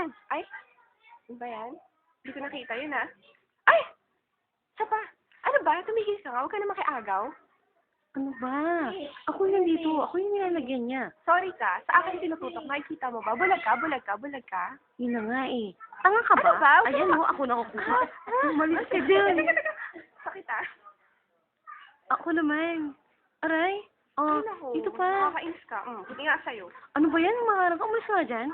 yan? Ay, ano ba yan? Hindi ko nakita yun, ah. Ay! Isa pa. Ano ba? Tumigil ka nga. Huwag ka na makiagaw. Ano ba? Ako nandito. Ako yung nilalagyan niya. Sorry ka. Sa akin tinututok. Nakikita mo ba? Bulag ka, bulag ka, bulag ka. Yun na nga eh. Tanga ka ba? Ano ba? Ayan o, ako nakukuha. Umalis ka dyan. Sakit, ah. Ako naman. Aray. Oh, Ay, naku. dito pa. Nakakainis ka. Buti nga sa'yo. Ano ba yan? Mga umalis ka nga dyan?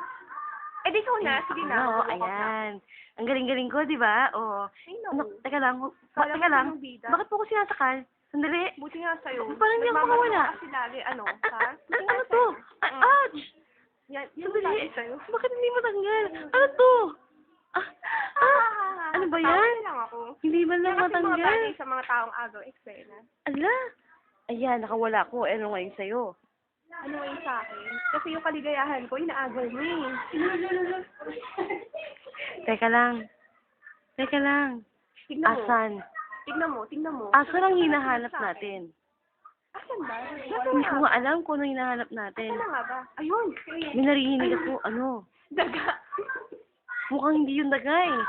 Eh, di ikaw na. Sige na. Oo, Bubukod na. ayan. Ang galing-galing ko, di ba? Oo. Ay, Ano, naku. teka lang. Kala Teka mo lang. sinong bida? Bakit po ako sinasakal? Sandali. Buti nga sa'yo. Parang hindi ako Nagmamadali makawala. ka kasi lagi. Ano? Ha? Buti nga Ano sa'yo. to? Ouch! Yan Sandali. sabi sa'yo. Bakit hindi matanggal? Ano to? Ano ba Tawa yan? na lang ako. Hindi ba lang Yan kasi mga matanggal? bagay sa mga taong agaw eksena. Ala. Ayan, nakawala ko. Ano ngayon sa'yo? Ano yung sa akin? Kasi yung kaligayahan ko, inaagaw mo eh. Teka lang. Teka lang. Tignan mo. Asan? Tignan mo, tignan mo. Asan ang hinahanap natin? Asan ba? Hindi ko nga alam kung ano hinahanap natin. Asan na nga ba? Ayun. May narinig ako. Ano? Daga. Mukhang hindi yung daga eh.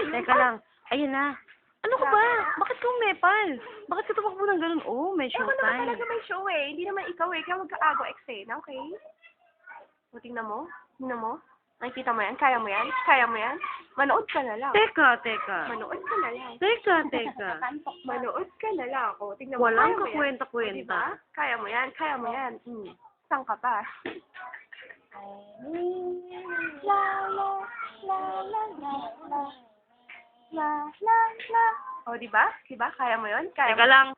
Teka lang. Ayan na. Ano ka ba? Bakit kang mepal? Bakit ka tumakbo ng ganun? Oh, may Eh, ako naman showtime. talaga may show eh. Hindi naman ikaw eh. Kaya magka-agaw eksena, okay? O, tingnan mo. Tingnan mo. Nakikita mo yan? Kaya mo yan? Kaya mo yan? Manood ka na lang. Teka. Manood ka na lang. Teka. Manood ka na lang. O, tingnan mo. Walang Kaya mo yan. kakwenta-kwenta. Diba? Kaya mo yan. Kaya mo yan. Saan ka pa? La la la la la la la la la. O, diba? Diba? Kaya mo yun? Kaya Teka lang.